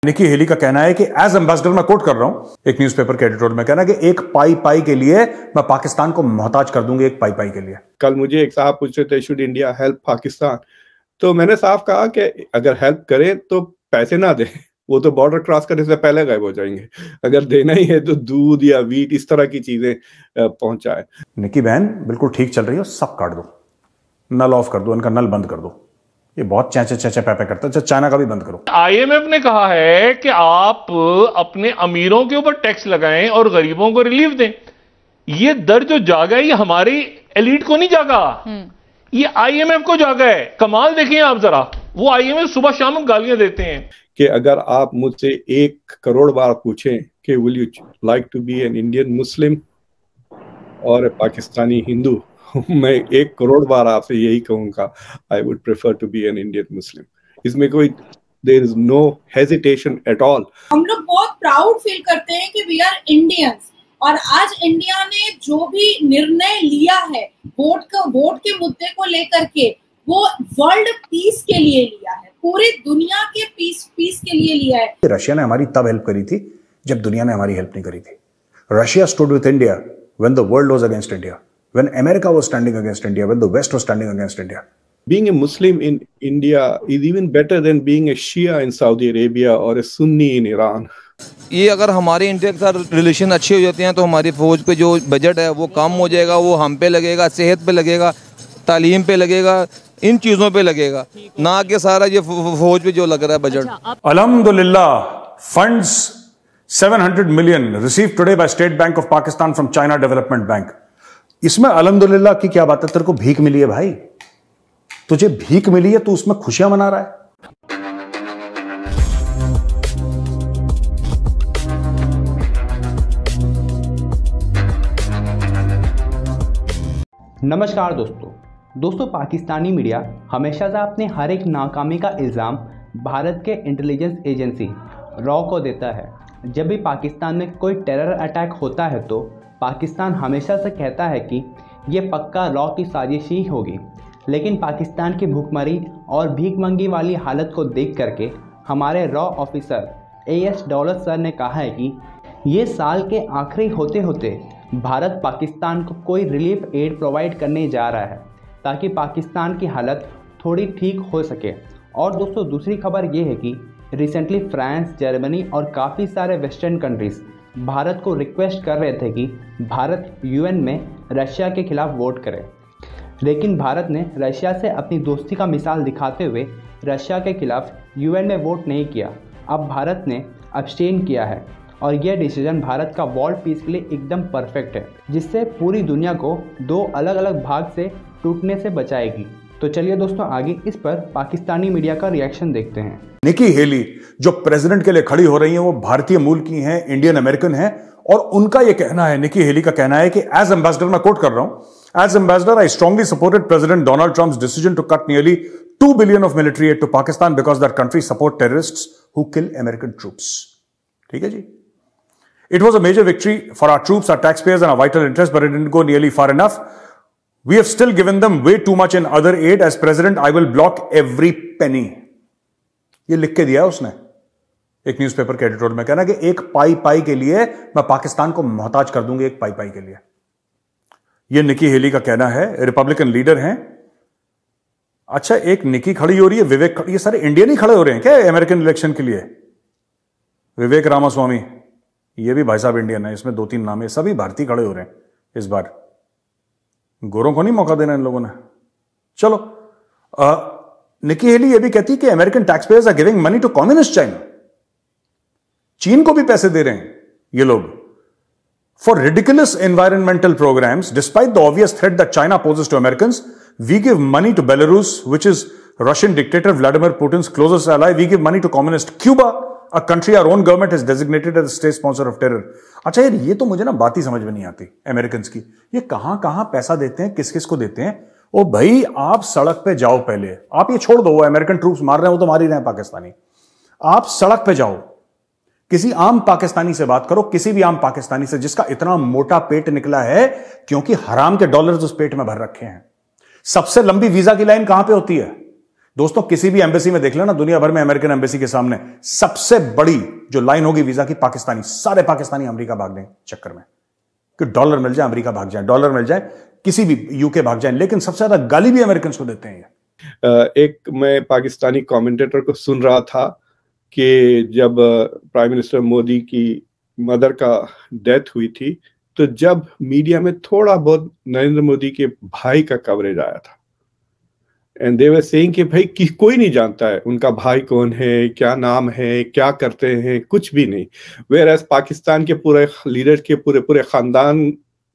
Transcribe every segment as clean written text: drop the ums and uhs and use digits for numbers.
निकी heli का कहना है कि एज एम्बेसडर, मैं कोट कर रहा हूं एक न्यूज़पेपर के एडिटोरियल में, कहना है कि एक पाई पाई के लिए मैं पाकिस्तान को मोहताज कर दूंगी, एक पाई पाई के लिए। कल मुझे एक साहब पूछ रहे थे शुड इंडिया हेल्प पाकिस्तान, तो मैंने साफ कहा कि अगर हेल्प करे तो पैसे ना दे, वो तो बॉर्डर क्रॉस करने से पहले गायब हो जाएंगे। अगर देना ही है तो दूध या वीट इस तरह की चीजें पहुंचाए। निकी बहन बिल्कुल ठीक चल रही है, सब काट दो, नल ऑफ कर दो, इनका नल बंद कर दो, ये बहुत चैचे पैपे करता है। चाइना का भी बंद करो। आईएमएफ ने कहा है कि आप अपने अमीरों के ऊपर टैक्स लगाएं और गरीबों को रिलीफ दें। ये दर जो जागा है ये हमारी एलीट को नहीं जागा, ये आईएमएफ को जागा है। कमाल देखिए आप जरा, वो आईएमएफ सुबह शाम गालियां देते हैं कि अगर आप मुझसे 1 करोड़ बार पूछें कि will you like to be an Indian Muslim और ए पाकिस्तानी हिंदू, मैं 1 करोड़ बार आपसे यही कहूंगा, I would prefer to be an Indian Muslim. इसमें कोई there is no hesitation at all. हम लोग बहुत प्राउड फील करते हैं कि वी आर इंडियंस, और आज इंडिया ने जो भी निर्णय लिया है वोट के मुद्दे को लेकर के, वो वर्ल्ड पीस के लिए लिया है, पूरी दुनिया के पीस के लिए लिया है। रशिया ने हमारी तब हेल्प करी थी जब दुनिया ने हमारी हेल्प नहीं करी थी। Russia stood with India when the world was against India, when America was standing against India, when the West was standing against India. Being a Muslim in India is even better than being a Shia in Saudi Arabia or a Sunni in Iran. ये अगर हमारे India के साथ relation अच्छे हो जाते हैं तो हमारी फौज पे जो बजट है वो कम हो जाएगा, वो हम पे लगेगा, सेहत पे लगेगा, तालीम पे लगेगा, इन चीज़ों पे लगेगा, ना कि सारा ये फौज पे जो लग रहा है बजट। अल्हम्दुलिल्लाह, funds 700 million received today by State Bank of Pakistan from China Development Bank. इसमें अल्हम्दुलिल्लाह की क्या बात है? तेरे को भीख मिली है भाई, तुझे भीख मिली है, तू उसमें खुशियां मना रहा है। नमस्कार दोस्तों, पाकिस्तानी मीडिया हमेशा से अपने हर एक नाकामी का इल्ज़ाम भारत के इंटेलिजेंस एजेंसी रॉ को देता है। जब भी पाकिस्तान में कोई टेरर अटैक होता है तो पाकिस्तान हमेशा से कहता है कि ये पक्का रॉ की साजिश ही होगी, लेकिन पाकिस्तान की भूखमरी और भीखमंगी वाली हालत को देख करके हमारे raw officer AS dollar sir ने कहा है कि ये साल के आखिरी होते होते भारत पाकिस्तान को कोई रिलीफ एड प्रोवाइड करने जा रहा है ताकि पाकिस्तान की हालत थोड़ी ठीक हो सके। और दोस्तों, दूसरी खबर ये है कि रिसेंटली फ्रांस, जर्मनी और काफ़ी सारे वेस्टर्न कंट्रीज़ भारत को रिक्वेस्ट कर रहे थे कि भारत UN में रशिया के खिलाफ वोट करे, लेकिन भारत ने रशिया से अपनी दोस्ती का मिसाल दिखाते हुए रशिया के खिलाफ UN में वोट नहीं किया। अब भारत ने अब्सटेन किया है और यह डिसीजन भारत का वर्ल्ड पीस के लिए एकदम परफेक्ट है, जिससे पूरी दुनिया को 2 अलग अलग भाग से टूटने से बचाएगी। तो चलिए दोस्तों, आगे इस पर पाकिस्तानी मीडिया का रिएक्शन देखते हैं। निकी हेली जो प्रेसिडेंट के लिए खड़ी हो रही हैं, वो भारतीय मूल की हैं, इंडियन अमेरिकन हैं, और उनका ये कहना है, निकी हेली का कहना है कि एज एम्बेसडर, मैं कोट कर रहा हूं, as ambassador I strongly supported President Donald Trump's decision to cut nearly $2 billion of military aid to Pakistan because that country support terrorists who kill American troops. ठीक है जी। It was a major victory for our troops, our taxpayers and our vital interests, but it didn't go nearly far enough. We have still given them way too much in other aid. As president, I will block every penny. ये लिख के दिया है उसने एक newspaper के editorial में, कहना कि एक पाई पाई के लिए मैं पाकिस्तान को मोहताज कर दूंगी, एक पाई पाई के लिए। ये निकी हेली का कहना है, रिपब्लिकन लीडर हैं। अच्छा, एक निकी खड़ी हो रही है, विवेक, ये सारे इंडियन ही खड़े हो रहे हैं क्या अमेरिकन इलेक्शन के लिए? विवेक रामास्वामी, ये भी भाई साहब इंडियन है, इसमें 2-3 नाम है, सभी भारतीय खड़े हो रहे हैं इस बार। गोरों को नहीं मौका देना इन लोगों ने। चलो, निकी हेली ये भी कहती है कि American taxpayers are giving money to communist China. चीन को भी पैसे दे रहे हैं ये लोग for ridiculous environmental programs despite the obvious threat that China poses to Americans. We give money to Belarus which is Russian dictator Vladimir Putin's closest ally. We give money to communist Cuba, a country our own government has designated as a state sponsor of terror। अच्छा यार, ये तो मुझे ना बात ही समझ में नहीं आती अमेरिकन की। ये कहां पैसा देते हैं, किस किस को देते हैं? ओ भाई, आप सड़क पे जाओ पहले, आप ये छोड़ दो, वो अमेरिकन ट्रूप्स मार रहे हैं, वो तो मार ही रहे हैं पाकिस्तानी। आप सड़क पे जाओ, किसी आम पाकिस्तानी से बात करो, किसी भी आम पाकिस्तानी से जिसका इतना मोटा पेट निकला है क्योंकि हराम के डॉलर्स उस पेट में भर रखे हैं। सबसे लंबी वीजा की लाइन कहां पे होती है? दोस्तों किसी भी एम्बेसी में देख लेना दुनिया भर में, अमेरिकन एम्बेसी के सामने सबसे बड़ी जो लाइन होगी वीजा की, पाकिस्तानी, सारे पाकिस्तानी अमेरिका भागने चक्कर में कि डॉलर मिल जाए अमेरिका भाग जाए, डॉलर मिल जाए किसी भी यूके भाग जाए। लेकिन सबसे ज्यादा गाली भी अमेरिकन को देते हैं ये। एक मैं पाकिस्तानी कमेंटेटर को सुन रहा था कि जब प्राइम मिनिस्टर मोदी की मदर का डेथ हुई थी, तो जब मीडिया में थोड़ा बहुत नरेंद्र मोदी के भाई का कवरेज आया था, एंड दे वर सेइंग कि भाई कि कोई नहीं जानता है उनका भाई कौन है, क्या नाम है, क्या करते हैं, कुछ भी नहीं। वेयर एज पाकिस्तान के पूरे लीडर के पूरे पूरे खानदान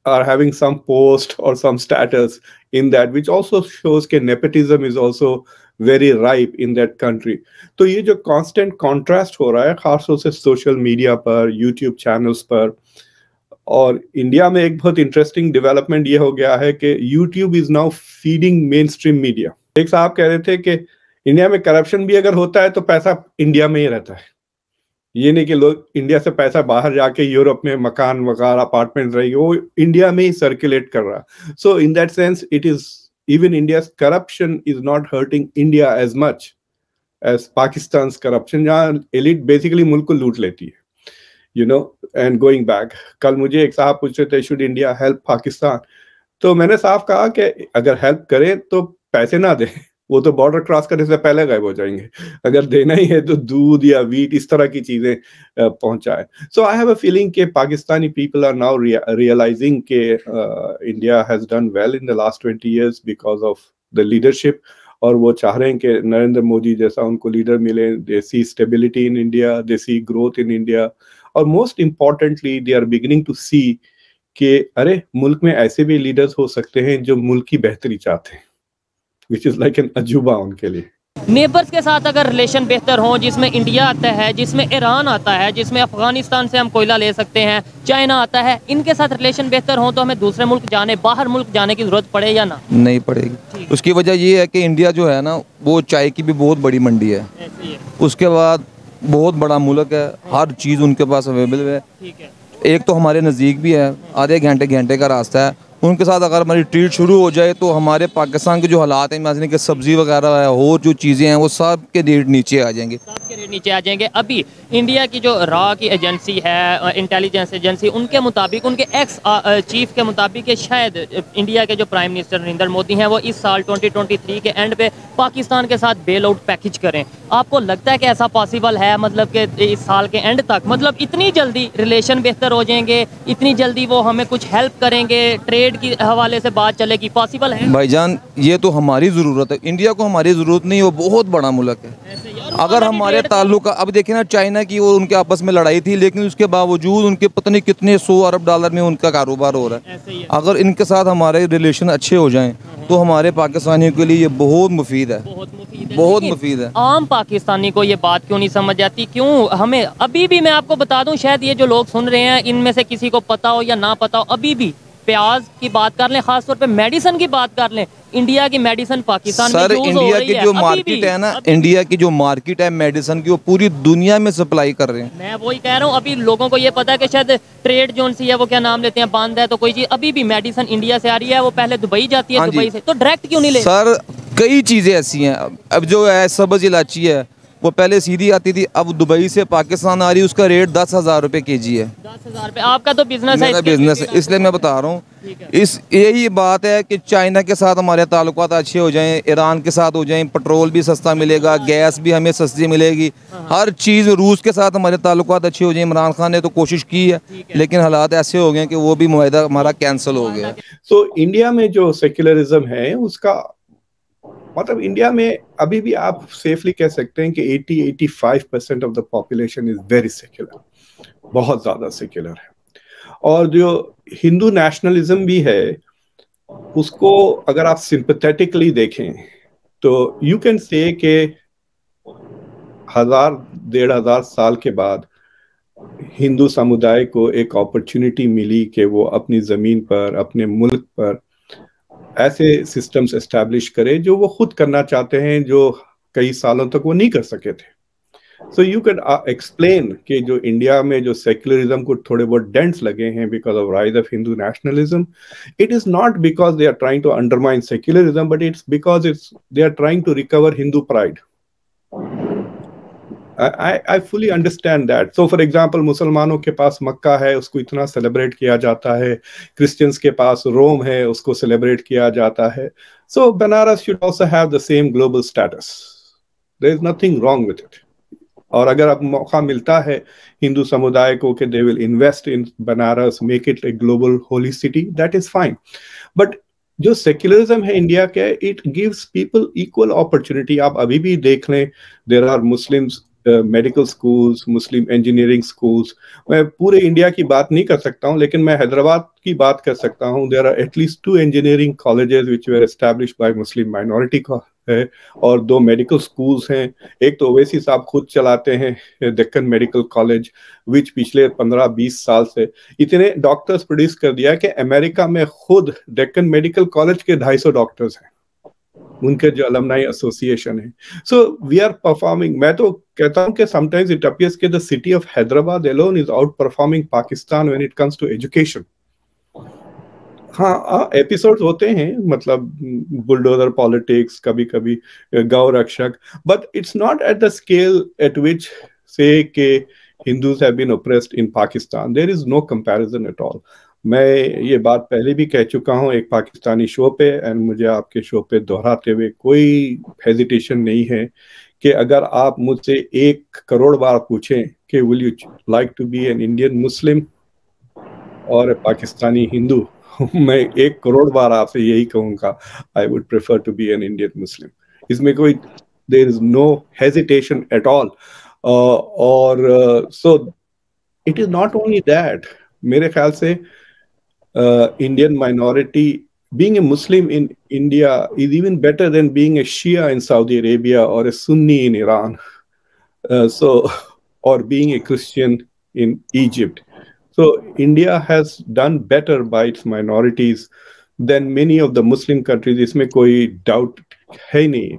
are having some post or some status in that, which also shows कि nepotism is also very ripe in that country. तो ये जो constant contrast हो रहा है खासतौर से सोशल मीडिया पर, यूट्यूब चैनल्स पर, और इंडिया में एक बहुत इंटरेस्टिंग डेवलपमेंट ये हो गया है कि YouTube is now feeding main stream media. एक साहब कह रहे थे कि इंडिया में करप्शन भी अगर होता है तो पैसा इंडिया में ही रहता है, ये नहीं कि लोग इंडिया से पैसा बाहर जाके यूरोप में मकान वगैरह अपार्टमेंट रहेगी, वो इंडिया में ही सर्कुलेट कर रहा। So in that sense it is even India's corruption is not hurting India as much as Pakistan corruption, जहाँ एलिट बेसिकली मुल्क को लूट लेती है, you know. And going back, कल मुझे एक साहब पूछ रहे थे शुड इंडिया हेल्प पाकिस्तान, तो मैंने साफ कहा कि अगर हेल्प करें तो पैसे ना दें, वो तो बॉर्डर क्रॉस करने से पहले गायब हो जाएंगे। अगर देना ही है तो दूध या वीट इस तरह की चीजें पहुंचाएं। सो आई हैव अ फीलिंग कि Pakistani people are now realising कि India has done well in the last 20 years because of the leadership, और वो चाह रहे हैं कि नरेंद्र मोदी जैसा उनको लीडर मिले। They see stability in India, they see growth in India, और most importantly they are beginning to see कि अरे मुल्क में ऐसे भी लीडर्स हो सकते हैं जो मुल्क की बेहतरी चाहते हैं, which is like an अजूबा उनके लिए। नेबर्स के साथ अगर रिलेशन बेहतर हो, जिसमें इंडिया आता है, जिसमें ईरान आता है, जिसमें अफगानिस्तान से हम कोयला ले सकते हैं, चाइना आता है, इनके साथ रिलेशन बेहतर हो तो हमें दूसरे मुल्क जाने, बाहर मुल्क जाने की जरूरत पड़े या ना? नहीं पड़ेगी। उसकी वजह ये है कि इंडिया जो है ना वो चाय की भी बहुत बड़ी मंडी है, उसके बाद बहुत बड़ा मुल्क है, हर चीज़ उनके पास अवेलेबल है। एक तो हमारे नज़दीक भी है, आधे घंटे का रास्ता है। उनके साथ अगर हमारी ट्रीट शुरू हो जाए तो हमारे पाकिस्तान के जो हालात हैं, माने कि सब्ज़ी वगैरह है और जो चीज़ें हैं वो सब के रेट नीचे आ जाएंगे, सबके रेट नीचे आ जाएंगे। अभी इंडिया की जो रॉ की एजेंसी है, इंटेलिजेंस एजेंसी, उनके मुताबिक, उनके एक्स चीफ के मुताबिक कि शायद इंडिया के जो प्राइम मिनिस्टर नरेंद्र मोदी हैं वो इस साल 2023 के एंड पे पाकिस्तान के साथ बेल आउट पैकेज करें। आपको लगता है कि ऐसा पॉसिबल है, मतलब कि इस साल के एंड तक, मतलब इतनी जल्दी रिलेशन बेहतर हो जाएंगे, इतनी जल्दी वो हमें कुछ हेल्प करेंगे, ट्रेड की हवाले से बात चलेगी, पॉसिबल है? भाईजान ये तो हमारी ज़रूरत है, इंडिया को हमारी ज़रूरत नहीं, वो बहुत बड़ा मुल्क है। अगर हमारे ताल्लुक, अब देखिए ना चाइना की और उनके आपस में लड़ाई थी, लेकिन उसके बावजूद उनके पता नहीं कितने 100 अरब डॉलर में उनका कारोबार हो रहा है। अगर इनके साथ हमारे रिलेशन अच्छे हो जाएं तो हमारे पाकिस्तानियों के लिए ये बहुत मुफीद है, बहुत मुफीद है। आम पाकिस्तानी को ये बात क्यों नहीं समझ आती? क्यों हमें अभी भी, मैं आपको बता दूं, शायद ये जो लोग सुन रहे हैं इनमें से किसी को पता हो या ना पता हो, अभी भी प्याज की बात कर लें, खासतौर पे मेडिसिन की बात कर लें, इंडिया की मेडिसिन पाकिस्तान में यूज हो रही है। इंडिया की जो मार्केट है ना, इंडिया की जो मार्केट है मेडिसिन की, वो पूरी दुनिया में सप्लाई कर रहे हैं। मैं वही कह रहा हूँ, अभी लोगों को ये पता है कि शायद ट्रेड जोन सी है, वो क्या नाम लेते हैं, बंद है, तो कोई चीज अभी भी मेडिसिन इंडिया से आ रही है, वो पहले दुबई जाती है, दुबई से, तो डायरेक्ट क्यों नहीं ले? सर कई चीजें ऐसी हैं, अब जो है सब्ज इलायची है वो पहले सीधी आती थी, अब दुबई से पाकिस्तान आ रही है, उसका रेट 10,000 रुपए kg है। 10,000 रुपए? आपका तो बिजनेस है, बिजनेस है, इसलिए मैं बता रहा हूँ। इस यही बात है कि चाइना के साथ हमारे ताल्लुकात अच्छे हो जाएं, ईरान के साथ हो जाएं, पेट्रोल भी सस्ता मिलेगा, गैस भी हमें सस्ती मिलेगी, हर चीज़। रूस के साथ हमारे ताल्लुकात अच्छे हो जाएं। इमरान खान ने तो कोशिश की है, लेकिन हालात ऐसे हो गए कि वो भी मुआहदा हमारा कैंसिल हो गया। तो इंडिया में जो सेक्युलरिज्म है उसका मतलब, इंडिया में अभी भी आप सेफली कह सकते हैं कि 80-85% of the population is very secular, बहुत ज्यादा सेक्युलर है। और जो हिंदू नेशनलिज्म भी है उसको अगर आप सिंपैथेटिकली देखें तो यू कैन से कि 1000-1500 साल के बाद हिंदू समुदाय को एक अपॉर्चुनिटी मिली कि वो अपनी जमीन पर, अपने मुल्क पर ऐसे सिस्टम्स एस्टैब्लिश करे जो वो खुद करना चाहते हैं, जो कई सालों तक वो नहीं कर सके थे। So you could explain कि जो इंडिया में जो सेक्युलरिज्म को थोड़े बहुत डेंट्स लगे हैं because of rise of Hindu nationalism, it is not because they are trying to undermine secularism, but it's because they are trying to recover Hindu pride. I fully understand that. So for example, मुसलमानों के पास मक्का है, उसको इतना celebrate किया जाता है, Christians के पास रोम है, उसको सेलिब्रेट किया जाता है. So Banaras should also have the same global status. There is nothing wrong with it. और अगर अब मौका मिलता है हिंदू समुदाय को कि they will invest in Banaras, make it a global holy city, that is fine. But जो सेक्युलरिज्म है इंडिया के, it gives people equal opportunity. आप अभी भी देख लें, there are Muslims medical schools, Muslim engineering schools. मैं पूरे इंडिया की बात नहीं कर सकता हूँ, लेकिन मैं हैदराबाद की बात कर सकता हूँ. There are at least 2 engineering colleges which were established by Muslim minority का है, और 2 मेडिकल स्कूल्स हैं. एक तो ओवैसी साहब खुद चलाते हैं, डेक्कन मेडिकल कॉलेज, विच पिछले 15-20 साल से इतने डॉक्टर्स प्रोड्यूस कर दिया कि अमेरिका में खुद डेक्कन मेडिकल कॉलेज के 250 डॉक्टर्स हैं, उनके जो अलमनाई एसोसिएशन है. So we are performing. मैं तो कहता हूं कि समटाइम्स इट अपीयर्स कि the city of Hyderabad alone is out performing Pakistan when it comes to education. हाँ, एपिसोड्स होते हैं, मतलब बुलडोजर पॉलिटिक्स, कभी कभी गौ रक्षक, but it's not at the scale at which से के Hindus have been oppressed in Pakistan. There is no comparison at all. मैं ये बात पहले भी कह चुका हूं एक पाकिस्तानी शो पे, एंड मुझे आपके शो पे दोहराते हुए कोई हेजिटेशन नहीं है कि अगर आप मुझसे 1 करोड़ बार पूछें कि will you like to be an Indian Muslim और ए पाकिस्तानी हिंदू, मैं 1 करोड़ बार आपसे यही कहूंगा, I would prefer to be an Indian Muslim. इसमें कोई there is no hesitation at all. और so it is not only that. मेरे ख्याल से Indian minority, being a Muslim in India is even better than being a Shia in Saudi Arabia or a Sunni in Iran, or being a Christian in Egypt. So India has done better by its minorities than many of the Muslim countries. इसमें कोई doubt है नहीं.